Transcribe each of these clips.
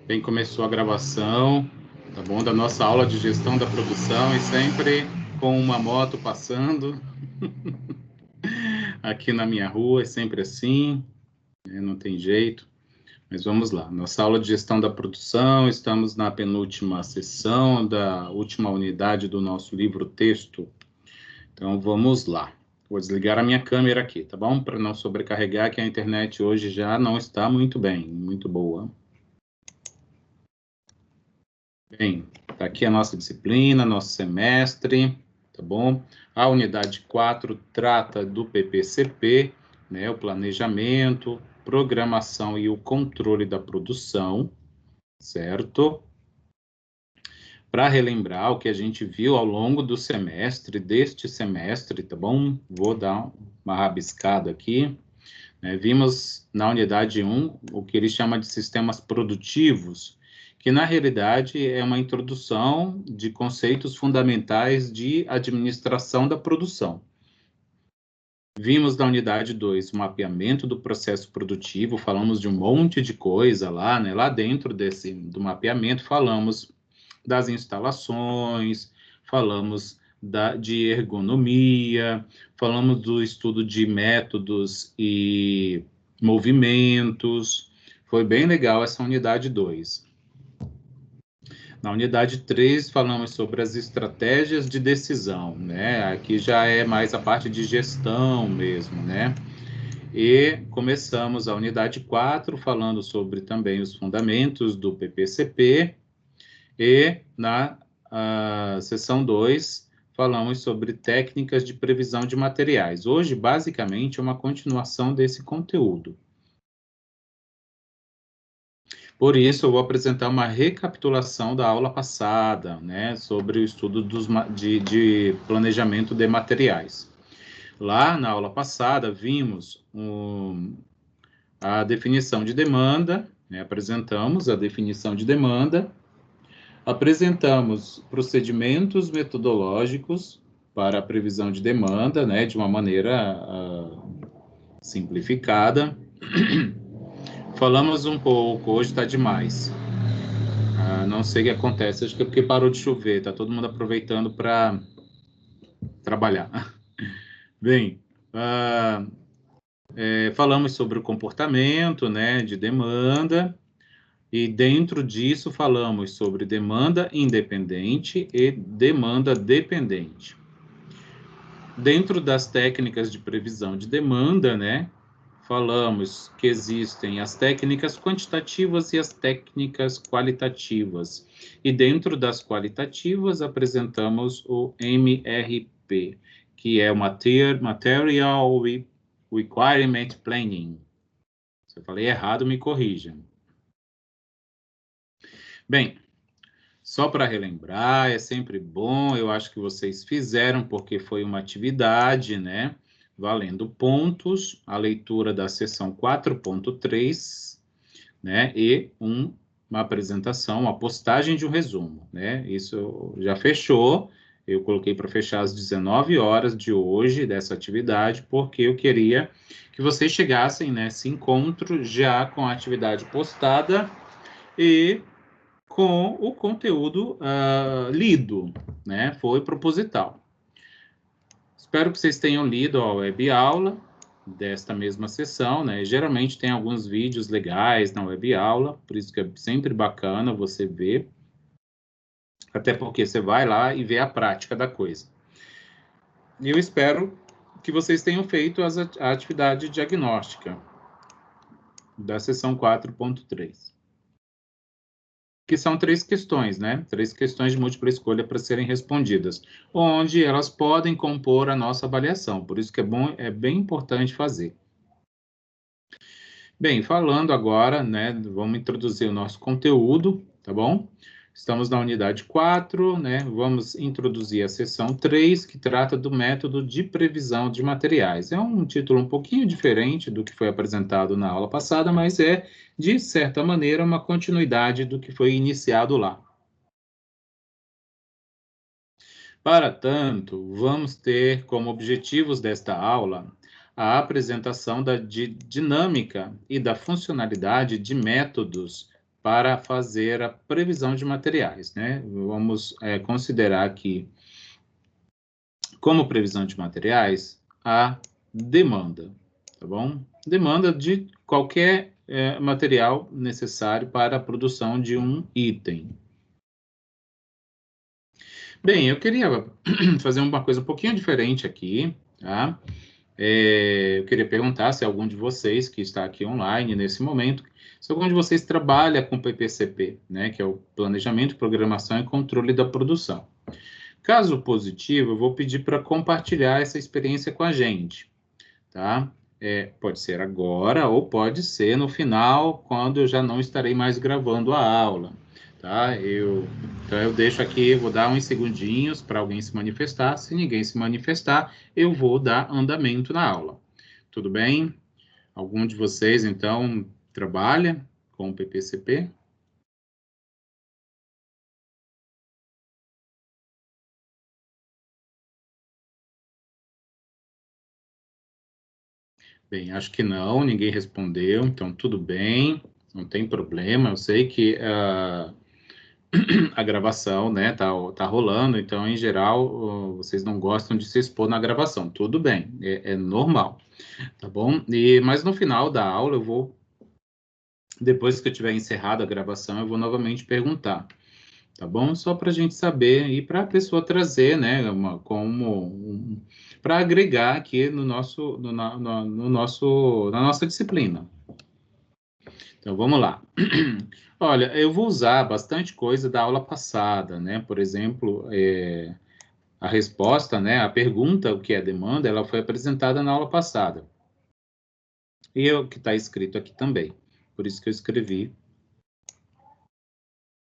Bem, começou a gravação, tá bom? Da nossa aula de gestão da produção e sempre com uma moto passando aqui na minha rua, é sempre assim, né? Não tem jeito. Mas vamos lá, nossa aula de gestão da produção, estamos na penúltima sessão da última unidade do nosso livro-texto. Então, vamos lá. Vou desligar a minha câmera aqui, tá bom? Para não sobrecarregar, que a internet hoje já não está muito bem, muito boa. Bem, tá aqui a nossa disciplina, nosso semestre, tá bom? A unidade 4 trata do PPCP, né, o planejamento, programação e o controle da produção, certo? Para relembrar o que a gente viu ao longo do semestre, deste semestre, tá bom? Vou dar uma rabiscada aqui. Vimos na unidade 1 o que ele chama de sistemas produtivos, que na realidade é uma introdução de conceitos fundamentais de administração da produção. Vimos na unidade 2 o mapeamento do processo produtivo, falamos de um monte de coisa lá, né? Lá dentro do mapeamento falamos das instalações, falamos de ergonomia, falamos do estudo de métodos e movimentos. Foi bem legal essa unidade 2. Na unidade 3, falamos sobre as estratégias de decisão, né? Aqui já é mais a parte de gestão mesmo, né? E começamos a unidade 4, falando sobre também os fundamentos do PPCP, e na sessão 2, falamos sobre técnicas de previsão de materiais. Hoje, basicamente, é uma continuação desse conteúdo. Por isso, eu vou apresentar uma recapitulação da aula passada, né, sobre o estudo de planejamento de materiais. Lá, na aula passada, vimos a definição de demanda, né, apresentamos a definição de demanda, apresentamos procedimentos metodológicos para a previsão de demanda, né, de uma maneira simplificada. Falamos um pouco, hoje está demais. Não sei o que acontece, acho que é porque parou de chover, está todo mundo aproveitando para trabalhar. Bem, falamos sobre o comportamento, né, de demanda, e dentro disso falamos sobre demanda independente e demanda dependente. Dentro das técnicas de previsão de demanda, né, falamos que existem as técnicas quantitativas e as técnicas qualitativas. E dentro das qualitativas apresentamos o MRP, que é o Material Requirement Planning. Se eu falei errado, me corrijam. Bem, só para relembrar, é sempre bom, eu acho que vocês fizeram, porque foi uma atividade, né? Valendo pontos, a leitura da seção 4.3, né? E uma apresentação, uma postagem de um resumo, né? Isso já fechou, eu coloquei para fechar às 19 horas de hoje dessa atividade, porque eu queria que vocês chegassem nesse encontro já com a atividade postada e com o conteúdo lido, né? Foi proposital. Espero que vocês tenham lido a web aula desta mesma sessão, né? Geralmente tem alguns vídeos legais na web aula, por isso que é sempre bacana você ver, até porque você vai lá e vê a prática da coisa. E eu espero que vocês tenham feito a atividade diagnóstica da sessão 4.3. Que são 3 questões, né? 3 questões de múltipla escolha para serem respondidas, onde elas podem compor a nossa avaliação, por isso que é bem importante fazer. Bem, falando agora, né, vamos introduzir o nosso conteúdo, tá bom? Estamos na unidade 4, né? Vamos introduzir a seção 3, que trata do método de previsão de materiais. É um título um pouquinho diferente do que foi apresentado na aula passada, mas é, de certa maneira, uma continuidade do que foi iniciado lá. Para tanto, vamos ter como objetivos desta aula a apresentação da dinâmica e da funcionalidade de métodos para fazer a previsão de materiais, né? Vamos considerar aqui, como previsão de materiais, a demanda, tá bom? Demanda de qualquer material necessário para a produção de um item. Bem, eu queria fazer uma coisa um pouquinho diferente aqui, tá? Eu queria perguntar se algum de vocês que está aqui online nesse momento, se algum de vocês trabalha com PPCP, né? Que é o Planejamento, Programação e Controle da Produção. Caso positivo, eu vou pedir para compartilhar essa experiência com a gente, tá? Pode ser agora ou pode ser no final, quando eu já não estarei mais gravando a aula, tá? Então, eu deixo aqui, vou dar uns segundinhos para alguém se manifestar. Se ninguém se manifestar, eu vou dar andamento na aula. Tudo bem? Algum de vocês, então, trabalha com o PPCP? Bem, acho que não, ninguém respondeu, então tudo bem, não tem problema. Eu sei que a gravação, né, tá rolando, então, em geral, vocês não gostam de se expor na gravação. Tudo bem, é normal, tá bom? Mas no final da aula, eu vou, depois que eu tiver encerrado a gravação, eu vou novamente perguntar, tá bom? Só para a gente saber e para a pessoa trazer, né, para agregar aqui no nosso, na nossa disciplina. Então, vamos lá. Olha, eu vou usar bastante coisa da aula passada, né? Por exemplo, a resposta, né? A pergunta, o que é demanda, ela foi apresentada na aula passada. E o que está escrito aqui também. Por isso que eu escrevi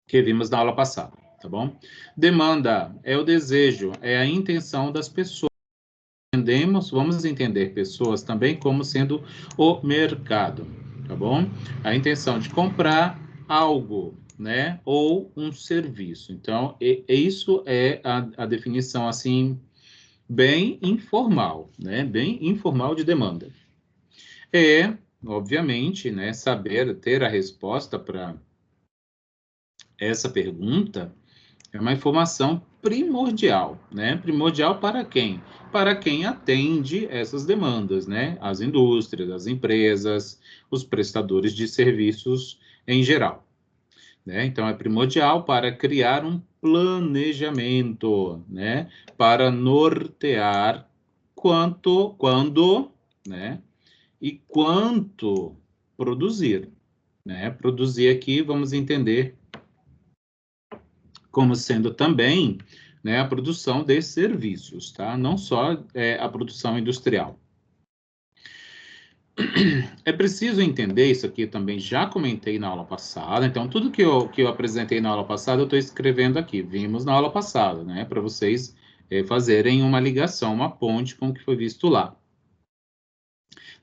que vimos na aula passada, tá bom? Demanda é o desejo, é a intenção das pessoas. Vamos entender pessoas também como sendo o mercado, tá bom? A intenção de comprar algo, né? Ou um serviço. Então, isso é a definição, assim, bem informal, né? Bem informal de demanda. Obviamente, né? Saber ter a resposta para essa pergunta é uma informação primordial, né? Primordial para quem? Para quem atende essas demandas, né? As indústrias, as empresas, os prestadores de serviços em geral, né? Então, é primordial para criar um planejamento, né? Para nortear quando, né? E quanto produzir, né? Produzir aqui, vamos entender como sendo também, né, a produção de serviços, tá? Não só a produção industrial. É preciso entender isso aqui também, já comentei na aula passada, então tudo que eu apresentei na aula passada eu estou escrevendo aqui, vimos na aula passada, né, para vocês fazerem uma ligação, uma ponte com o que foi visto lá.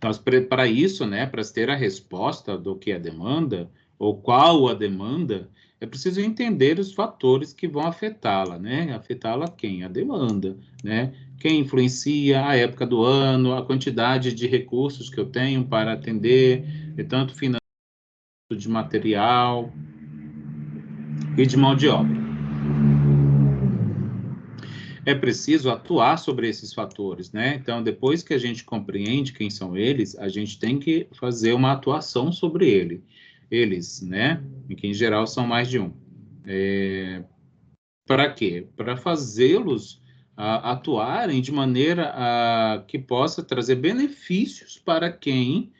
Nós, para isso, né, para ter a resposta do que é demanda, ou qual a demanda, é preciso entender os fatores que vão afetá-la, né? Afetá-la quem? A demanda, né? Quem influencia a época do ano, a quantidade de recursos que eu tenho para atender, tanto financeiro, de material e de mão de obra. É preciso atuar sobre esses fatores, né? Então, depois que a gente compreende quem são eles, a gente tem que fazer uma atuação sobre eles, né? E que, em geral, são mais de um. Para quê? Para fazê-los atuarem de maneira que possa trazer benefícios para quem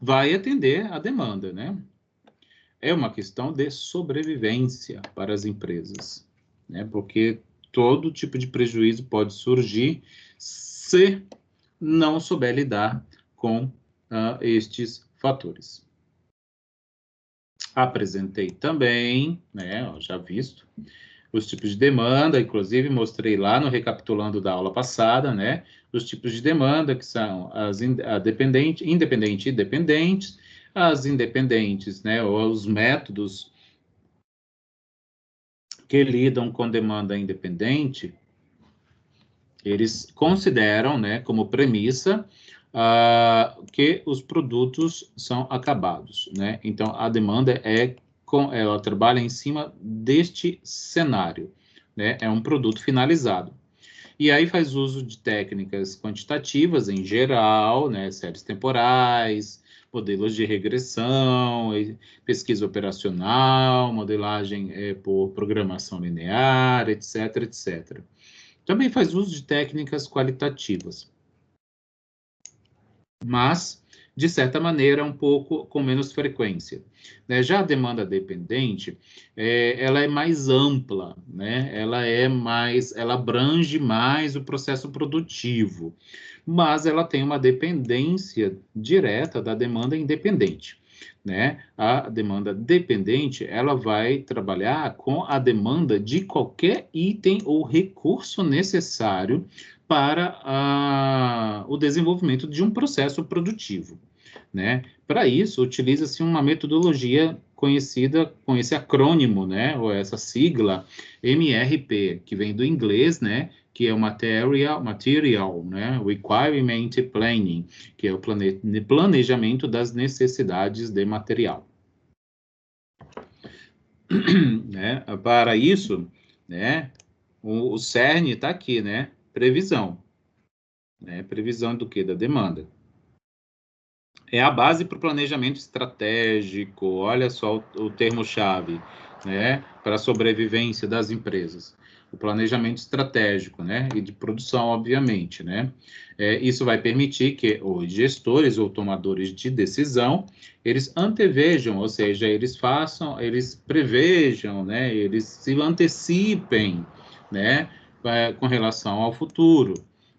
vai atender a demanda, né? É uma questão de sobrevivência para as empresas, né? Porque todo tipo de prejuízo pode surgir se não souber lidar com estes fatores. Apresentei também, né, já visto, os tipos de demanda, inclusive mostrei lá no recapitulando da aula passada, né, os tipos de demanda, que são as independente e dependentes, as independentes, né, ou os métodos que lidam com demanda independente, eles consideram, né, como premissa, que os produtos são acabados, né? Então, a demanda ela trabalha em cima deste cenário, né? É um produto finalizado. E aí faz uso de técnicas quantitativas em geral, né? Séries temporais, modelos de regressão, pesquisa operacional, modelagem por programação linear, etc, etc. Também faz uso de técnicas qualitativas, mas, de certa maneira, um pouco com menos frequência, né? Já a demanda dependente, ela é mais ampla, né? Ela abrange mais o processo produtivo, mas ela tem uma dependência direta da demanda independente, né? A demanda dependente, ela vai trabalhar com a demanda de qualquer item ou recurso necessário para o desenvolvimento de um processo produtivo, né? Para isso, utiliza-se uma metodologia conhecida com esse acrônimo, né? Ou essa sigla MRP, que vem do inglês, né? Que é o Material, né? Requirement Planning, que é o planejamento das necessidades de material. Né? Para isso, né? O cerne está aqui, né? Previsão. Né? Previsão do quê? Da demanda. É a base para o planejamento estratégico, olha só o termo-chave, né? Para a sobrevivência das empresas. O planejamento estratégico, né? E de produção, obviamente, né? Isso vai permitir que os gestores ou tomadores de decisão, eles antevejam, ou seja, eles prevejam, né? Eles se antecipem, né? Com relação ao futuro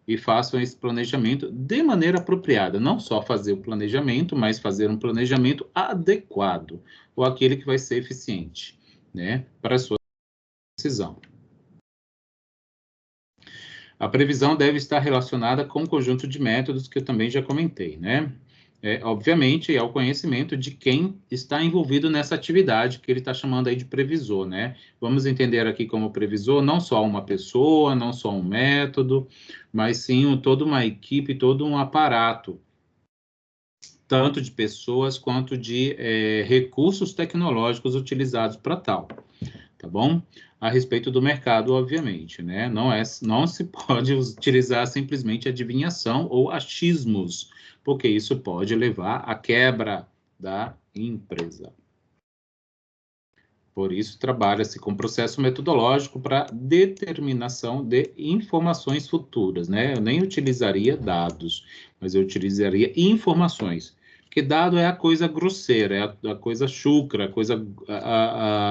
e façam esse planejamento de maneira apropriada. Não só fazer o planejamento, mas fazer um planejamento adequado, ou aquele que vai ser eficiente, né, para a sua decisão. A previsão deve estar relacionada com um conjunto de métodos que eu também já comentei, né? Obviamente, é o conhecimento de quem está envolvido nessa atividade que ele está chamando aí de previsor, né? Vamos entender aqui como previsor não só uma pessoa, não só um método, mas sim toda uma equipe, todo um aparato, tanto de pessoas quanto de recursos tecnológicos utilizados para tal, tá bom? A respeito do mercado, obviamente, né? Não se pode utilizar simplesmente adivinhação ou achismos, porque isso pode levar à quebra da empresa. Por isso, trabalha-se com processo metodológico para determinação de informações futuras, né? Eu nem utilizaria dados, mas eu utilizaria informações. Porque dado é a coisa grosseira, é a coisa chucra, a coisa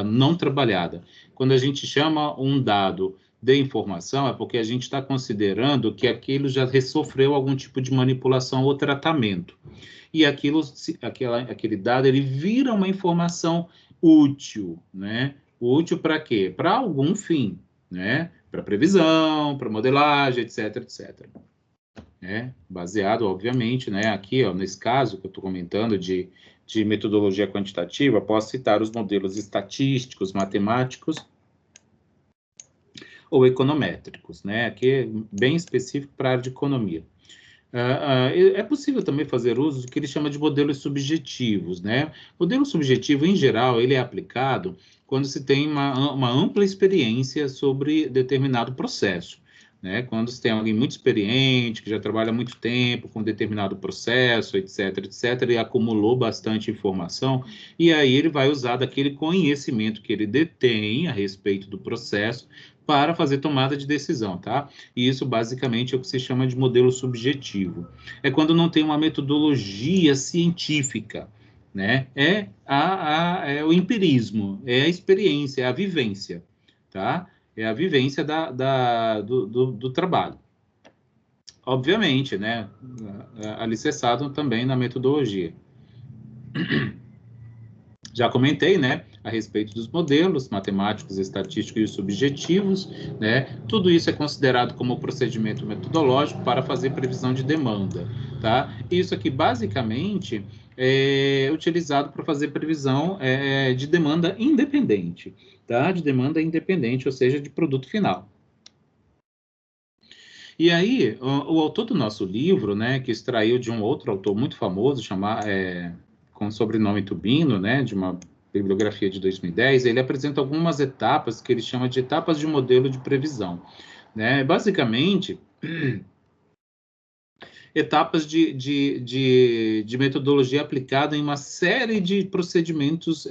não trabalhada. Quando a gente chama um dado de informação, é porque a gente está considerando que aquilo já sofreu algum tipo de manipulação ou tratamento. E aquele dado, ele vira uma informação útil, né? Útil para quê? Para algum fim, né? Para previsão, para modelagem, etc, etc. Né? Baseado, obviamente, né? Aqui, ó, nesse caso que eu estou comentando de metodologia quantitativa, posso citar os modelos estatísticos, matemáticos ou econométricos, né? Aqui é bem específico para a área de economia. É possível também fazer uso do que ele chama de modelos subjetivos, né? Modelo subjetivo, em geral, ele é aplicado quando se tem uma ampla experiência sobre determinado processo, né? Quando se tem alguém muito experiente, que já trabalha há muito tempo com determinado processo, etc, etc, e acumulou bastante informação, e aí ele vai usar daquele conhecimento que ele detém a respeito do processo para fazer tomada de decisão, tá? E isso basicamente é o que se chama de modelo subjetivo. É quando não tem uma metodologia científica, né? É o empirismo, é a experiência, é a vivência, tá? É a vivência do trabalho. Obviamente, né? Alicerçado também na metodologia. Já comentei, né, a respeito dos modelos matemáticos, estatísticos e subjetivos, né? Tudo isso é considerado como procedimento metodológico para fazer previsão de demanda, tá? Isso aqui, basicamente, é utilizado para fazer previsão de demanda independente, tá? De demanda independente, ou seja, de produto final. E aí, o autor do nosso livro, né, que extraiu de um outro autor muito famoso, com o sobrenome Tubino, né, de uma bibliografia de 2010, ele apresenta algumas etapas que ele chama de etapas de modelo de previsão, né? Basicamente, etapas de metodologia aplicada em uma série de procedimentos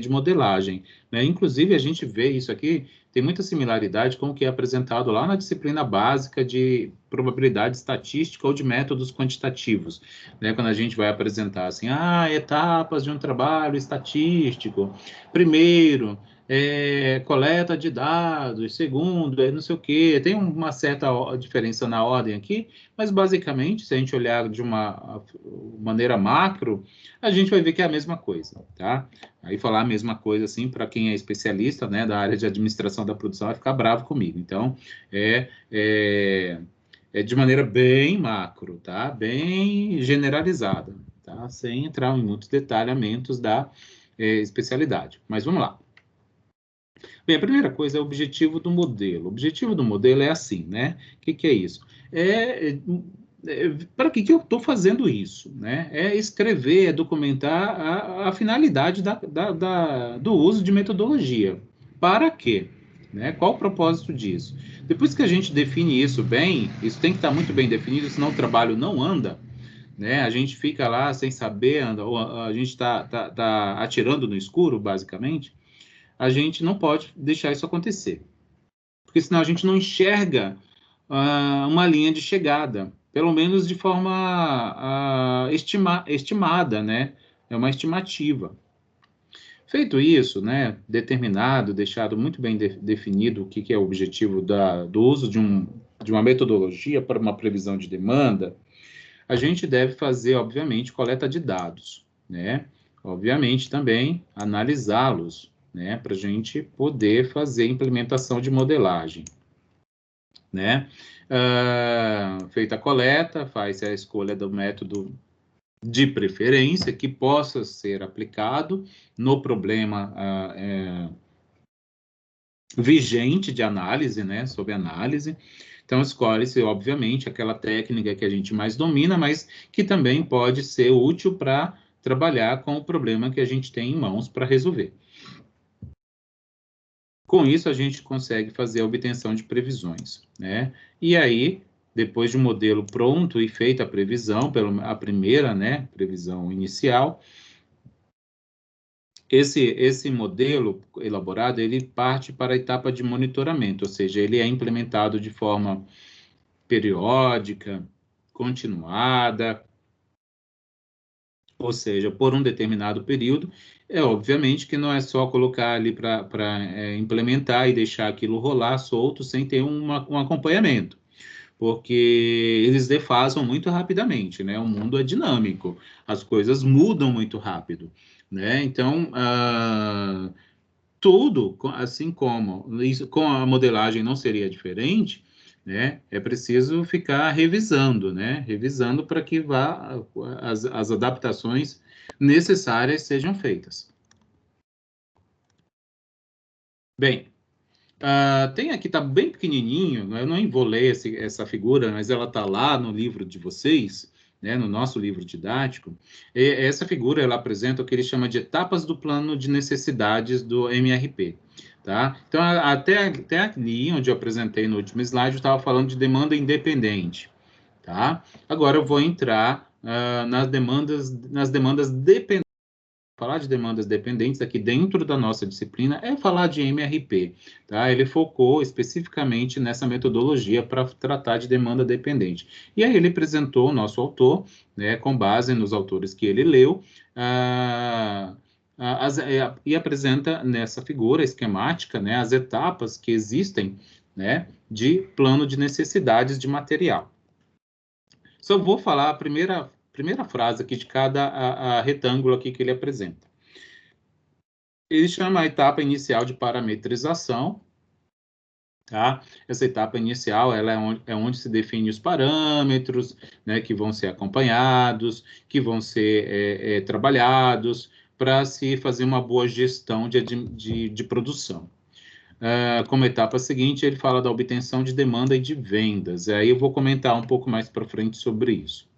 de modelagem, né? Inclusive, a gente vê isso aqui, tem muita similaridade com o que é apresentado lá na disciplina básica de probabilidade estatística ou de métodos quantitativos, né? Quando a gente vai apresentar assim, etapas de um trabalho estatístico. Primeiro, coleta de dados. Segundo, não sei o quê. Tem uma certa diferença na ordem aqui, mas, basicamente, se a gente olhar de uma maneira macro, a gente vai ver que é a mesma coisa, tá? Aí, falar a mesma coisa, assim, para quem é especialista, né, da área de administração da produção, vai ficar bravo comigo. Então, é de maneira bem macro, tá? Bem generalizada, tá? Sem entrar em muitos detalhamentos da especialidade. Mas vamos lá. Bem, a primeira coisa é o objetivo do modelo. O objetivo do modelo é assim, né? O que é isso? Para que eu estou fazendo isso? Né? É escrever, é documentar a finalidade do uso de metodologia. Para quê? Né? Qual o propósito disso? Depois que a gente define isso bem, isso tem que estar muito bem definido, senão o trabalho não anda, né? A gente fica lá sem saber, ou a gente está atirando no escuro, basicamente. A gente não pode deixar isso acontecer, porque senão a gente não enxerga uma linha de chegada, pelo menos de forma estimada, né? É uma estimativa. Feito isso, né, determinado, deixado muito bem definido o que é o objetivo do uso de uma metodologia para uma previsão de demanda, a gente deve fazer, obviamente, coleta de dados, né? Obviamente, também analisá-los, né? Para a gente poder fazer implementação de modelagem, né? Feita a coleta, faz a escolha do método de preferência que possa ser aplicado no problema vigente de análise, né? Sob análise. Então, escolhe-se, obviamente, aquela técnica que a gente mais domina, mas que também pode ser útil para trabalhar com o problema que a gente tem em mãos para resolver. Com isso, a gente consegue fazer a obtenção de previsões, né? E aí, depois de um modelo pronto e feita a previsão, a primeira, né, previsão inicial, esse modelo elaborado, ele parte para a etapa de monitoramento, ou seja, ele é implementado de forma periódica, continuada, ou seja, por um determinado período. Obviamente que não é só colocar ali para implementar e deixar aquilo rolar solto sem ter um acompanhamento, porque eles defasam muito rapidamente, né? O mundo é dinâmico, as coisas mudam muito rápido, né? Então, tudo, assim como isso, com a modelagem não seria diferente, né? É preciso ficar revisando, né? Revisando para que as adaptações necessárias sejam feitas. Bem, tem aqui, está bem pequenininho, né? Eu não vou ler essa figura, mas ela está lá no livro de vocês, né? No nosso livro didático. E essa figura, ela apresenta o que ele chama de etapas do plano de necessidades do MRP. Tá? Então, até aqui, onde eu apresentei no último slide, eu estava falando de demanda independente. Tá? Agora eu vou entrar nas demandas dependentes. Falar de demandas dependentes aqui dentro da nossa disciplina é falar de MRP. Tá? Ele focou especificamente nessa metodologia para tratar de demanda dependente. E aí ele apresentou o nosso autor, né, com base nos autores que ele leu, e apresenta nessa figura esquemática, né, as etapas que existem, né, de plano de necessidades de material. Só vou falar a primeira frase aqui de cada retângulo aqui que ele apresenta. Ele chama a etapa inicial de parametrização, tá? Essa etapa inicial, ela é onde se define os parâmetros, né, que vão ser acompanhados, que vão ser trabalhados, para se fazer uma boa gestão de produção. como etapa seguinte, ele fala da obtenção de demanda e de vendas. Aí eu vou comentar um pouco mais para frente sobre isso.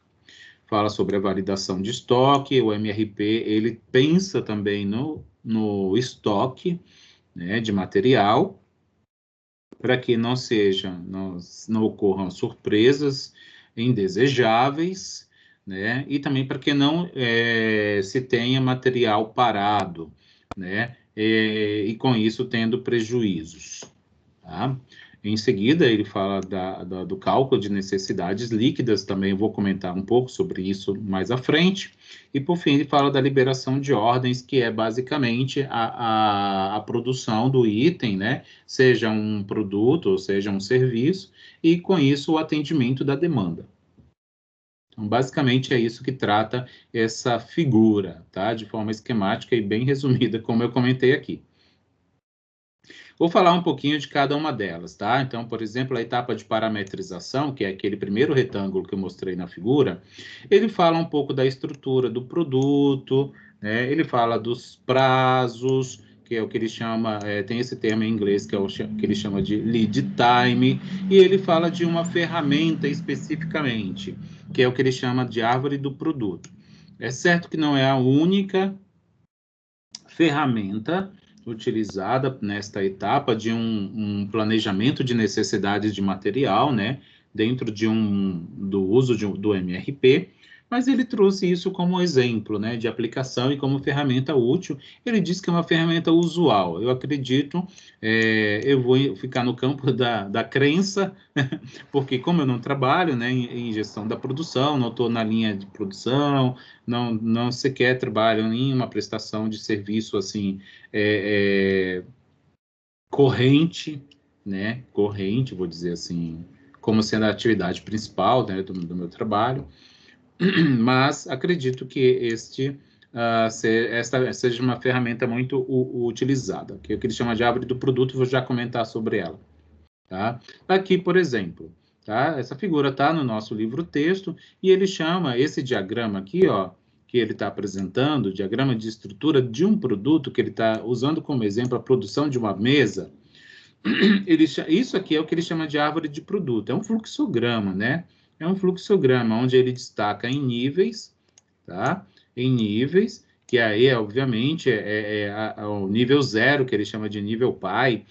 Fala sobre a validação de estoque, o MRP, ele pensa também no estoque, né, de material, para que não ocorram surpresas indesejáveis, né, e também para que não se tenha material parado, né, e com isso tendo prejuízos, tá? Em seguida, ele fala do cálculo de necessidades líquidas, também vou comentar um pouco sobre isso mais à frente. E, por fim, ele fala da liberação de ordens, que é basicamente a produção do item, né? Seja um produto ou seja um serviço, e com isso o atendimento da demanda. Então, basicamente, é isso que trata essa figura, tá? De forma esquemática e bem resumida, como eu comentei aqui. Vou falar um pouquinho de cada uma delas, tá? Então, por exemplo, a etapa de parametrização, que é aquele primeiro retângulo que eu mostrei na figura, ele fala um pouco da estrutura do produto, né? Ele fala dos prazos, que é o que ele chama, tem esse termo em inglês, que é o que ele chama de lead time, e ele fala de uma ferramenta especificamente, que é o que ele chama de árvore do produto. É certo que não é a única ferramenta utilizada nesta etapa de um planejamento de necessidades de material, né, dentro do uso do MRP, mas ele trouxe isso como exemplo, né, de aplicação e como ferramenta útil. Ele diz que é uma ferramenta usual. Eu acredito, eu vou ficar no campo da crença, porque como eu não trabalho, né, em gestão da produção, não estou na linha de produção, não sequer trabalho em uma prestação de serviço assim corrente, né, corrente, vou dizer assim, como sendo a atividade principal, né, do meu trabalho, mas acredito que esta seja uma ferramenta muito utilizada, que é o que ele chama de árvore do produto, vou já comentar sobre ela. Tá? Aqui, por exemplo, tá? Essa figura está no nosso livro-texto e ele chama esse diagrama aqui, ó, que ele está apresentando, diagrama de estrutura de um produto, que ele está usando como exemplo a produção de uma mesa. Isso aqui é o que ele chama de árvore de produto, é um fluxograma, né? É um fluxograma onde ele destaca em níveis, tá? Em níveis, que aí, obviamente, o nível 0, que ele chama de nível pai,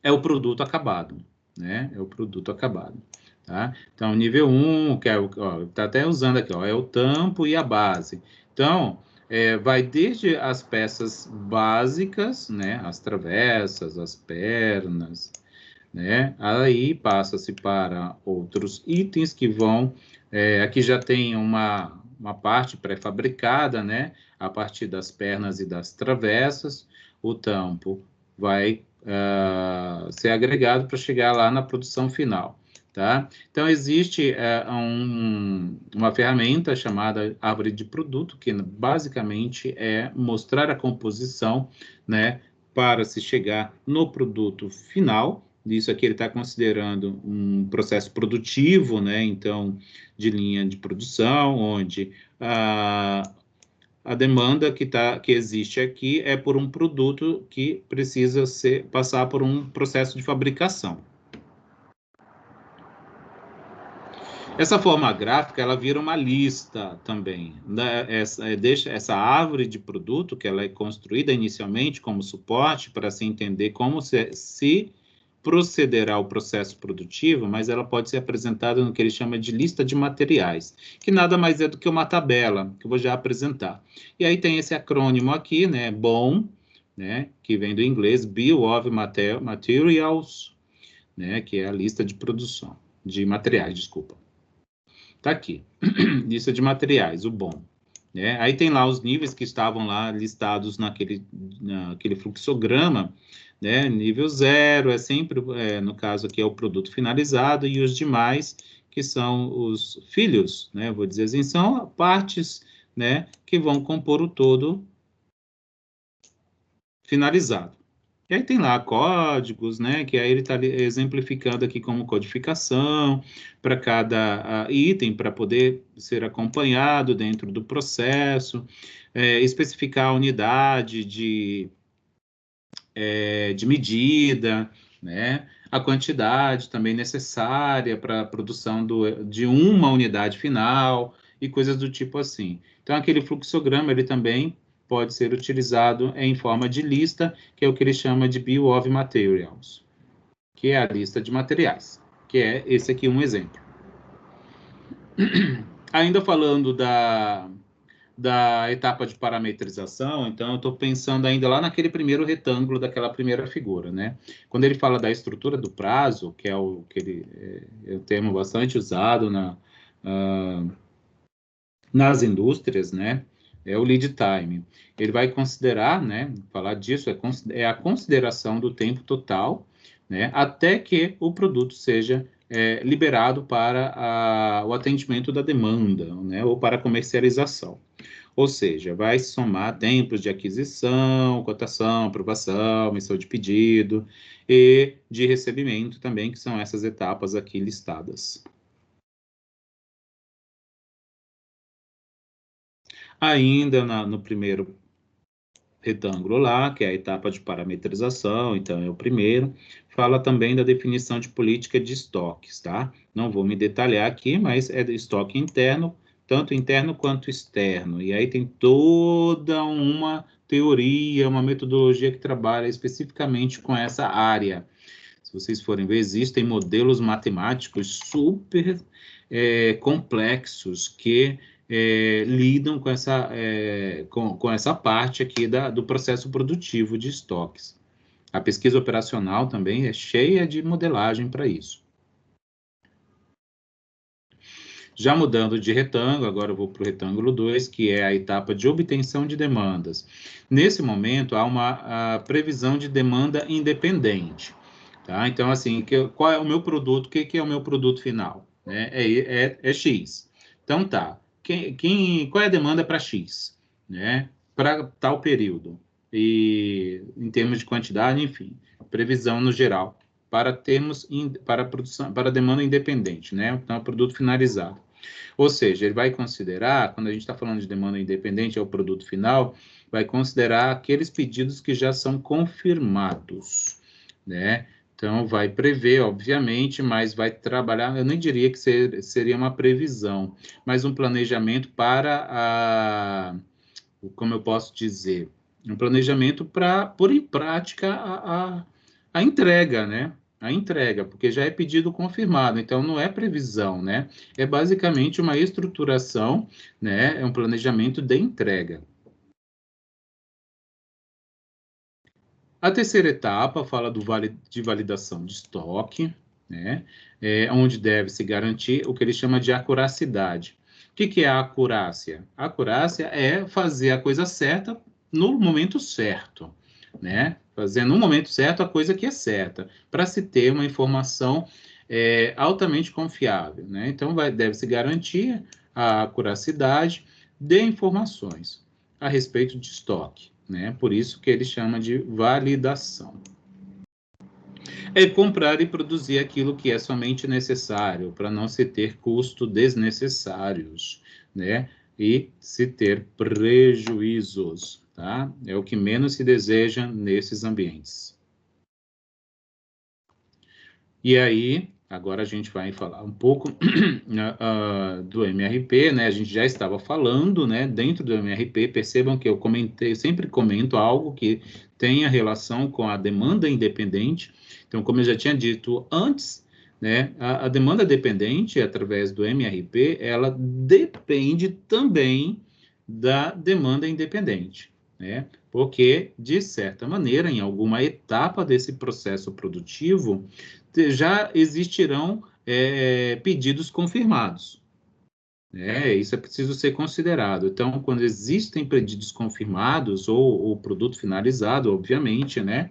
é o produto acabado, né? É o produto acabado, tá? Então, nível 1, que é tá até usando aqui, ó, é o tampo e a base. Então, vai desde as peças básicas, né? As travessas, as pernas, né? Aí passa-se para outros itens que vão, aqui já tem uma parte pré-fabricada, né? A partir das pernas e das travessas, o tampo vai ser agregado para chegar lá na produção final, tá? Então, existe uma ferramenta chamada árvore de produto, que basicamente é mostrar a composição, né? Para se chegar no produto final. Isso aqui ele está considerando um processo produtivo, né? Então, de linha de produção, onde a demanda que existe aqui é por um produto que precisa passar por um processo de fabricação. Essa forma gráfica, ela vira uma lista também. Deixa essa árvore de produto, que ela é construída inicialmente como suporte para se entender como se procederá o processo produtivo, mas ela pode ser apresentada no que ele chama de lista de materiais, que nada mais é do que uma tabela, que eu vou já apresentar. E aí tem esse acrônimo aqui, né, BOM, né, que vem do inglês, Bill of Materials, né, que é a lista de produção, de materiais, desculpa. Tá aqui, lista de materiais, o BOM. Né? Aí tem lá os níveis que estavam lá listados naquele fluxograma, né? Nível 0 é sempre, no caso aqui é o produto finalizado, e os demais, que são os filhos, né? Vou dizer assim, são partes, né, que vão compor o todo finalizado. E aí tem lá códigos, né, que aí ele está exemplificando aqui como codificação para cada item, para poder ser acompanhado dentro do processo, especificar a unidade de medida, né? A quantidade também necessária para a produção de uma unidade final e coisas do tipo assim. Então, aquele fluxograma, ele também pode ser utilizado em forma de lista, que é o que ele chama de Bill of Materials, que é a lista de materiais, que é esse aqui um exemplo. Ainda falando da etapa de parametrização, então eu estou pensando ainda lá naquele primeiro retângulo daquela primeira figura, né? Quando ele fala da estrutura do prazo, que é o termo bastante usado nas indústrias, né? É o lead time. Ele vai considerar, né? Falar disso é a consideração do tempo total, né? Até que o produto seja liberado para o atendimento da demanda, né? Ou para a comercialização. Ou seja, vai somar tempos de aquisição, cotação, aprovação, emissão de pedido e de recebimento também, que são essas etapas aqui listadas. Ainda no primeiro retângulo lá, que é a etapa de parametrização, então é o primeiro, fala também da definição de política de estoques, tá? Não vou me detalhar aqui, mas é do estoque interno, tanto interno quanto externo. E aí tem toda uma teoria, uma metodologia que trabalha especificamente com essa área. Se vocês forem ver, existem modelos matemáticos super complexos que lidam com essa parte aqui do processo produtivo de estoques. A pesquisa operacional também é cheia de modelagem para isso. Já mudando de retângulo, agora eu vou para o retângulo 2, que é a etapa de obtenção de demandas. Nesse momento, há uma previsão de demanda independente. Tá? Então, assim, qual é o meu produto? O que é o meu produto final? É X. Então, tá. Qual é a demanda para X? Né? Para tal período. E em termos de quantidade, enfim, previsão no geral para produção, para demanda independente, né? Então, produto finalizado. Ou seja, ele vai considerar, quando a gente está falando de demanda independente, é o produto final, vai considerar aqueles pedidos que já são confirmados, né? Então, vai prever, obviamente, mas vai trabalhar, eu nem diria que seria uma previsão, mas um planejamento como eu posso dizer, um planejamento para pôr em prática a entrega, né? A entrega, porque já é pedido confirmado, então não é previsão, né? É basicamente uma estruturação, né? É um planejamento de entrega. A terceira etapa fala de validação de estoque, né? Onde deve-se garantir o que ele chama de acuracidade. O que é a acurácia? A acurácia é fazer a coisa certa no momento certo, né? Fazer no momento certo a coisa que é certa, para se ter uma informação altamente confiável, né? Então, deve-se garantir a acuracidade de informações a respeito de estoque, né? Por isso que ele chama de validação. É comprar e produzir aquilo que é somente necessário, para não se ter custos desnecessários, né? E se ter prejuízos, tá? É o que menos se deseja nesses ambientes. E aí, agora a gente vai falar um pouco do MRP, né? A gente já estava falando, né? Dentro do MRP, percebam que eu sempre comento algo que tenha relação com a demanda independente. Então, como eu já tinha dito antes, né? A demanda dependente, através do MRP, ela depende também da demanda independente, né? Porque, de certa maneira, em alguma etapa desse processo produtivo, já existirão pedidos confirmados. Isso é preciso ser considerado. Então, quando existem pedidos confirmados, ou o produto finalizado, obviamente, né?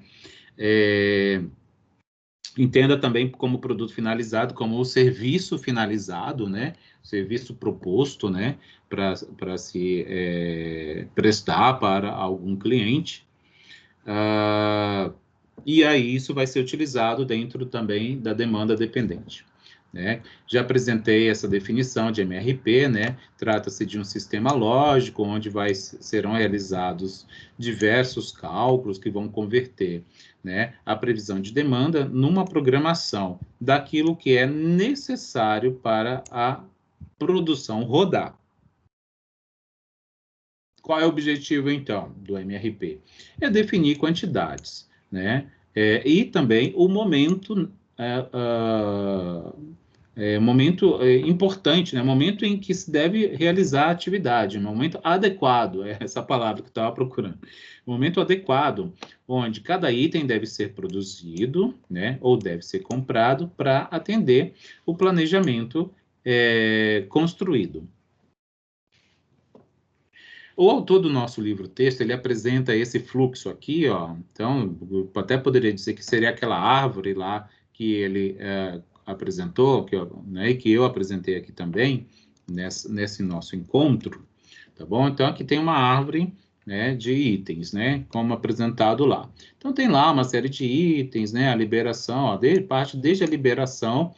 Entenda também como produto finalizado, como o serviço finalizado, né? Serviço proposto, né? Para se prestar para algum cliente. E aí isso vai ser utilizado dentro também da demanda dependente. né? Já apresentei essa definição de MRP, né? Trata-se de um sistema lógico onde serão realizados diversos cálculos que vão converter, né, a previsão de demanda numa programação daquilo que é necessário para a produção rodar. Qual é o objetivo, então, do MRP? É definir quantidades, né? E também o momento, importante, né? Momento em que se deve realizar a atividade, momento adequado, é essa palavra que eu estava procurando. Momento adequado, onde cada item deve ser produzido, né? Ou deve ser comprado para atender o planejamento construído. O autor do nosso livro-texto, ele apresenta esse fluxo aqui, ó. Então, eu até poderia dizer que seria aquela árvore lá que ele apresentou, né, e que eu apresentei aqui também, nesse nosso encontro, tá bom? Então, aqui tem uma árvore, né, de itens, né, como apresentado lá. Então, tem lá uma série de itens, né, a liberação, ó, parte desde a liberação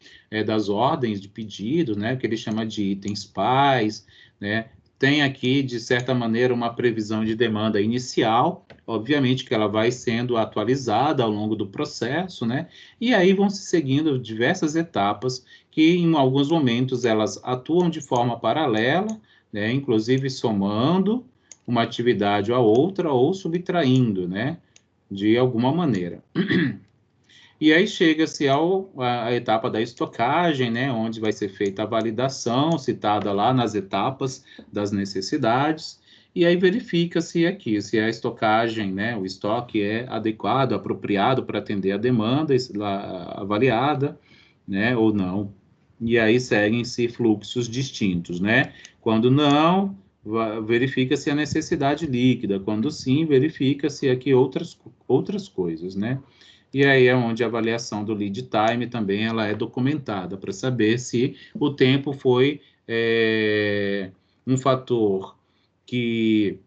das ordens de pedido, né, que ele chama de itens pais, né, tem aqui, de certa maneira, uma previsão de demanda inicial, obviamente que ela vai sendo atualizada ao longo do processo, né? E aí vão se seguindo diversas etapas que, em alguns momentos, elas atuam de forma paralela, né? Inclusive somando uma atividade a outra ou subtraindo, né? De alguma maneira. E aí chega-se à etapa da estocagem, né, onde vai ser feita a validação, citada lá nas etapas das necessidades, e aí verifica-se aqui se a estocagem, né, o estoque é adequado, apropriado para atender a demanda avaliada, né, ou não. E aí seguem-se fluxos distintos, né? Quando não, verifica-se a necessidade líquida, quando sim, verifica-se aqui outras coisas, né? E aí é onde a avaliação do lead time também ela é documentada para saber se o tempo foi um fator que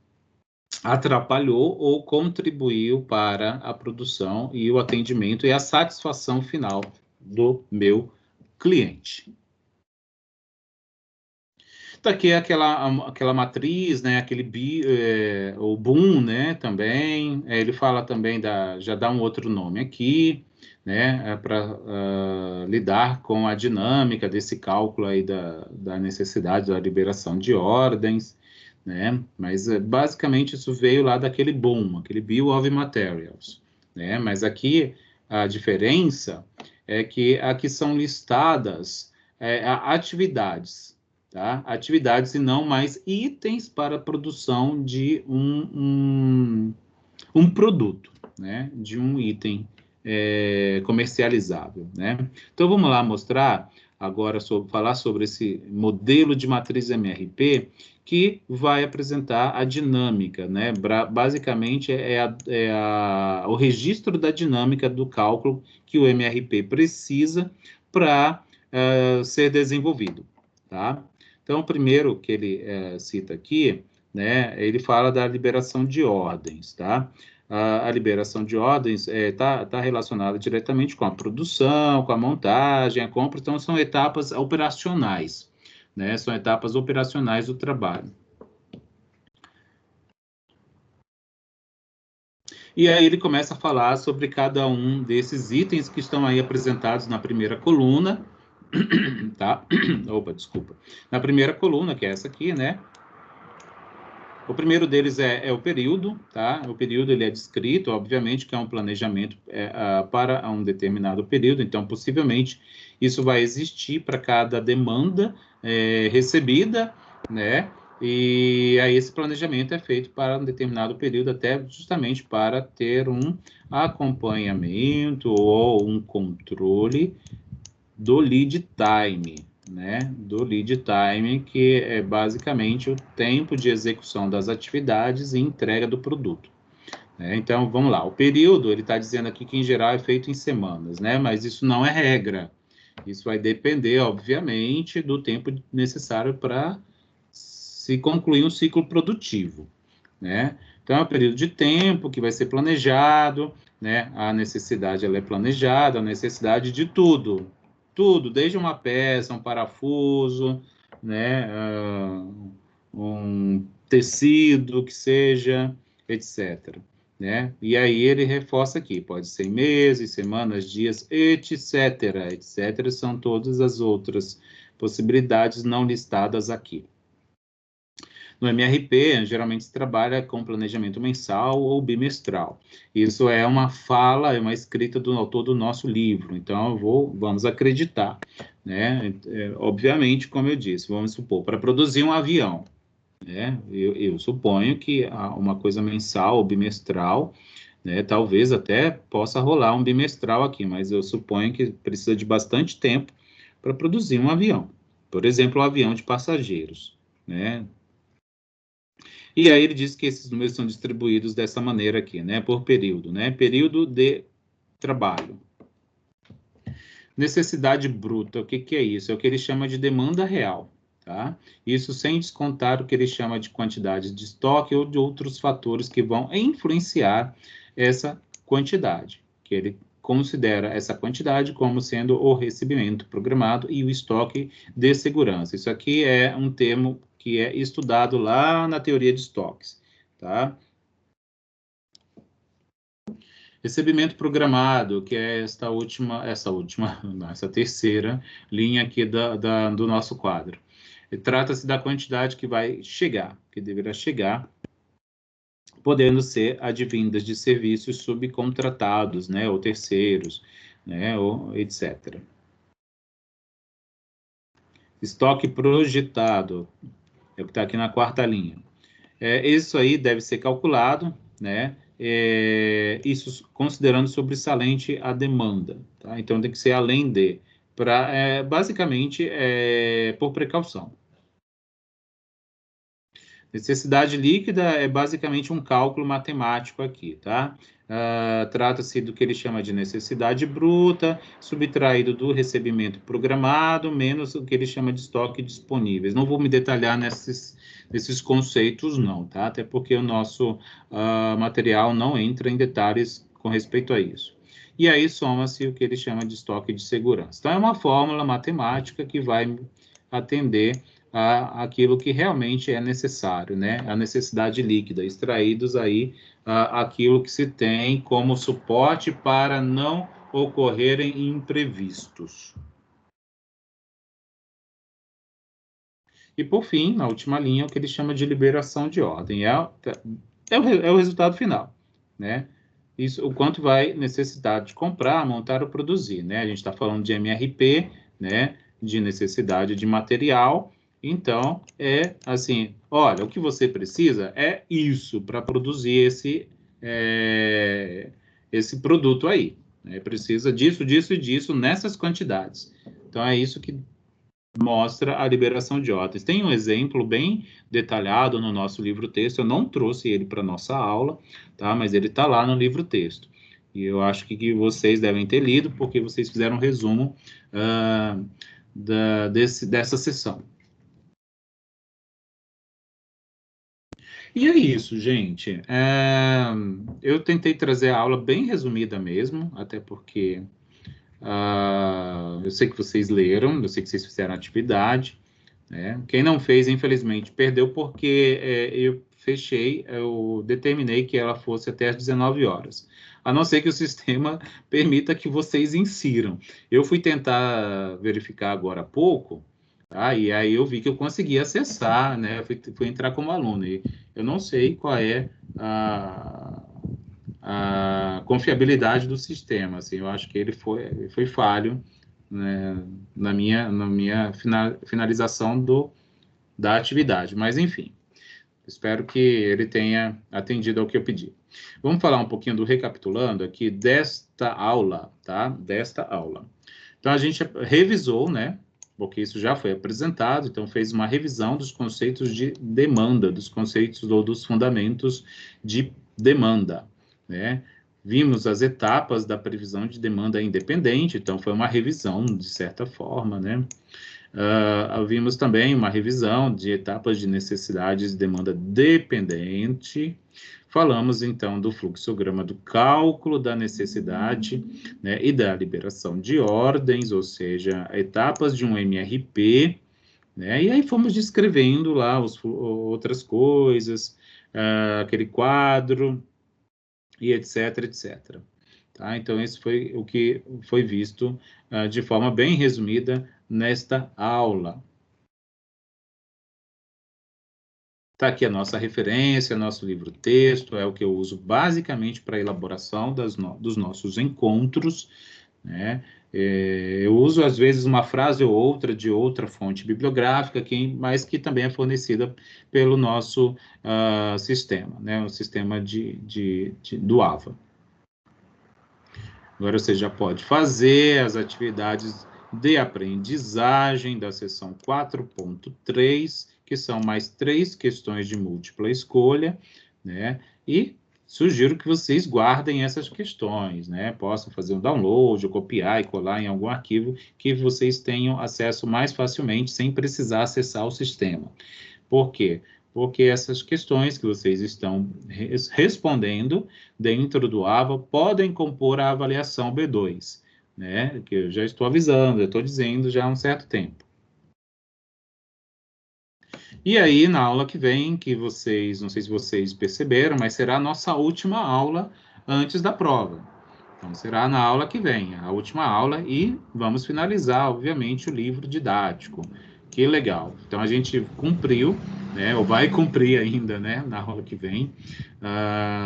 atrapalhou ou contribuiu para a produção e o atendimento e a satisfação final do meu cliente. Tá aqui aquela matriz, né, o boom, né, também, ele fala também já dá um outro nome aqui, né, para lidar com a dinâmica desse cálculo aí da necessidade da liberação de ordens, né, mas basicamente isso veio lá daquele boom, aquele Bill of Materials, né, mas aqui a diferença é que aqui são listadas atividades, tá? Atividades e não mais itens para a produção de um produto, né? De um item comercializável, né? Então, vamos lá mostrar agora, falar sobre esse modelo de matriz MRP, que vai apresentar a dinâmica, né? Basicamente, o registro da dinâmica do cálculo que o MRP precisa para ser desenvolvido, tá? Então, o primeiro que ele cita aqui, né, ele fala da liberação de ordens, tá? A liberação de ordens tá relacionada diretamente com a produção, com a montagem, a compra, então são etapas operacionais, né? São etapas operacionais do trabalho. E aí ele começa a falar sobre cada um desses itens que estão aí apresentados na primeira coluna, tá? Opa, desculpa. Na primeira coluna, que é essa aqui, né? O primeiro deles é o período, tá? O período ele é descrito, obviamente, que é um planejamento para um determinado período, então, possivelmente, isso vai existir para cada demanda recebida, né? E aí esse planejamento é feito para um determinado período, até justamente para ter um acompanhamento ou um controle do lead time, né? Do lead time, que é basicamente o tempo de execução das atividades e entrega do produto. Né? Então, vamos lá. O período, ele está dizendo aqui que, em geral, é feito em semanas, né? Mas isso não é regra. Isso vai depender, obviamente, do tempo necessário para se concluir um ciclo produtivo, né? Então, é um período de tempo que vai ser planejado, né? A necessidade, ela é planejada, a necessidade de tudo, tudo, desde uma peça, um parafuso, né, um tecido que seja, etc. Né? E aí ele reforça aqui, pode ser meses, semanas, dias, etc. Etc. São todas as outras possibilidades não listadas aqui. No MRP, geralmente se trabalha com planejamento mensal ou bimestral. Isso é uma fala, é uma escrita do autor do nosso livro, então vamos acreditar, né? Obviamente, como eu disse, vamos supor, para produzir um avião, né? Eu suponho que uma coisa mensal ou bimestral, né? Talvez até possa rolar um bimestral aqui, mas eu suponho que precisa de bastante tempo para produzir um avião. Por exemplo, um avião de passageiros, né? E aí ele diz que esses números são distribuídos dessa maneira aqui, né? Por período, né? Período de trabalho. Necessidade bruta, o que que é isso? É o que ele chama de demanda real, tá? Isso sem descontar o que ele chama de quantidade de estoque ou de outros fatores que vão influenciar essa quantidade, que ele considera essa quantidade como sendo o recebimento programado e o estoque de segurança. Isso aqui é um termo que é estudado lá na teoria de estoques, tá? Recebimento programado, que é essa terceira linha aqui do nosso quadro. Trata-se da quantidade que vai chegar, que deverá chegar, podendo ser advindas de serviços subcontratados, né, ou terceiros, né, ou etc. Estoque projetado, é o que está aqui na quarta linha. Isso aí deve ser calculado, né? Isso considerando sobressalente a demanda, tá? Então tem que ser além de, basicamente por precaução. Necessidade líquida é basicamente um cálculo matemático aqui, tá? Trata-se do que ele chama de necessidade bruta, subtraído do recebimento programado, menos o que ele chama de estoque disponíveis. Não vou me detalhar nesses conceitos, não, tá? Até porque o nosso material não entra em detalhes com respeito a isso. E aí soma-se o que ele chama de estoque de segurança. Então, é uma fórmula matemática que vai atender aquilo que realmente é necessário, né? A necessidade líquida, extraídos aí aquilo que se tem como suporte para não ocorrerem imprevistos. E, por fim, na última linha, o que ele chama de liberação de ordem. É o resultado final, né? Isso, o quanto vai necessitar de comprar, montar ou produzir, né? A gente está falando de MRP, né? De necessidade de material. Então, assim, olha, o que você precisa é isso para produzir esse produto aí, né? Precisa disso, disso e disso nessas quantidades. Então, é isso que mostra a liberação de ordens. Tem um exemplo bem detalhado no nosso livro-texto, eu não trouxe ele para nossa aula, tá? Mas ele está lá no livro-texto. E eu acho que vocês devem ter lido, porque vocês fizeram um resumo dessa sessão. E é isso, gente. Eu tentei trazer a aula bem resumida mesmo, até porque eu sei que vocês leram, eu sei que vocês fizeram atividade, né? Quem não fez, infelizmente, perdeu porque eu determinei que ela fosse até às 19 horas. A não ser que o sistema permita que vocês insiram. Eu fui tentar verificar agora há pouco, tá? E aí eu vi que eu consegui acessar, né? Fui entrar como aluno. E eu não sei qual é a confiabilidade do sistema. Assim, eu acho que ele foi falho, né, na minha finalização da atividade. Mas, enfim, espero que ele tenha atendido ao que eu pedi. Vamos falar um pouquinho do recapitulando aqui desta aula, tá? Desta aula. Então, a gente revisou, né? Porque isso já foi apresentado, então fez uma revisão dos conceitos de demanda, dos conceitos ou dos fundamentos de demanda, né? Vimos as etapas da previsão de demanda independente, então foi uma revisão, de certa forma, né? Vimos também uma revisão de etapas de necessidades de demanda dependente. falamos, então, do fluxograma do cálculo da necessidade, né, e da liberação de ordens, ou seja, etapas de um MRP, né, e aí fomos descrevendo lá outras coisas, aquele quadro, e etc, etc. Tá? Então, esse foi o que foi visto de forma bem resumida nesta aula. Está aqui a nossa referência, nosso livro-texto, é o que eu uso basicamente para a elaboração dos nossos encontros, né? Eu uso, às vezes, uma frase ou outra de outra fonte bibliográfica, mas que também é fornecida pelo nosso sistema, né? O sistema do AVA. Agora você já pode fazer as atividades de aprendizagem da seção 4.3, que são mais 3 questões de múltipla escolha, né? E sugiro que vocês guardem essas questões, né? Possam fazer um download, ou copiar e colar em algum arquivo que vocês tenham acesso mais facilmente, sem precisar acessar o sistema. Por quê? Porque essas questões que vocês estão respondendo dentro do AVA podem compor a avaliação B2, né? Que eu já estou avisando, eu estou dizendo já há um certo tempo. E aí, na aula que vem, que vocês, não sei se vocês perceberam, mas será a nossa última aula antes da prova. Então, será na aula que vem, a última aula, e vamos finalizar, obviamente, o livro didático. Que legal. Então, a gente cumpriu, né, ou vai cumprir ainda, né, na aula que vem,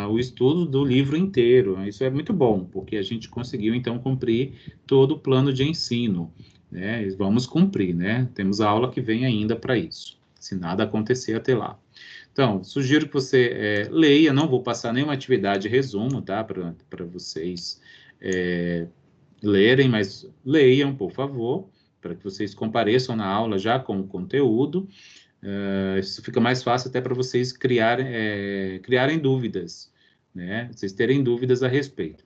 o estudo do livro inteiro. Isso é muito bom, porque a gente conseguiu, então, cumprir todo o plano de ensino, né? Vamos cumprir, né? Temos a aula que vem ainda para isso, se nada acontecer até lá. Então, sugiro que você leia, não vou passar nenhuma atividade resumo, tá, para vocês lerem, mas leiam, por favor, para que vocês compareçam na aula já com o conteúdo. Isso fica mais fácil até para vocês criarem dúvidas, né? Vocês terem dúvidas a respeito.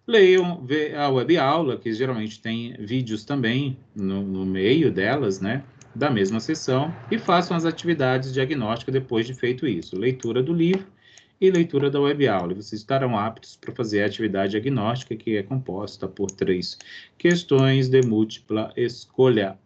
Leiam a web aula, que geralmente tem vídeos também no meio delas, né? Da mesma sessão, e façam as atividades diagnósticas depois de feito isso. Leitura do livro e leitura da web aula. E vocês estarão aptos para fazer a atividade diagnóstica, que é composta por 3 questões de múltipla escolha.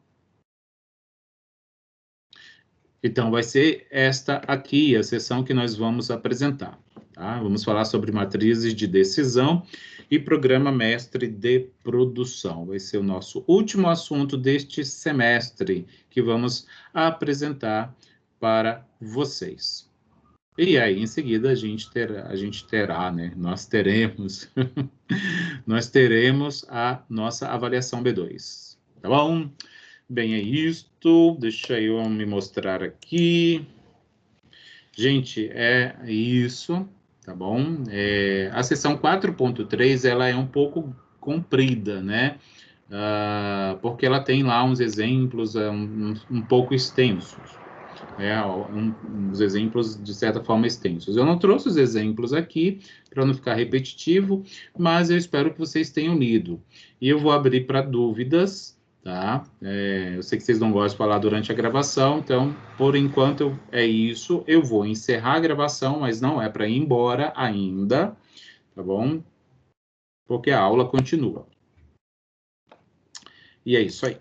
Então, vai ser esta aqui a sessão que nós vamos apresentar. Tá? Vamos falar sobre matrizes de decisão e programa mestre de produção. Vai ser o nosso último assunto deste semestre que vamos apresentar para vocês. E aí, em seguida, a gente terá, né? Nós teremos a nossa avaliação B2. Tá bom? Bem, é isto. Deixa eu me mostrar aqui. Gente, é isso, tá bom? A seção 4.3, ela é um pouco comprida, né? Porque ela tem lá uns exemplos um pouco extensos. Uns exemplos, de certa forma, extensos. Eu não trouxe os exemplos aqui, para não ficar repetitivo, mas eu espero que vocês tenham lido. E eu vou abrir para dúvidas, tá? Eu sei que vocês não gostam de falar durante a gravação, então, por enquanto, é isso. Eu vou encerrar a gravação, mas não é para ir embora ainda, tá bom? Porque a aula continua. E é isso aí.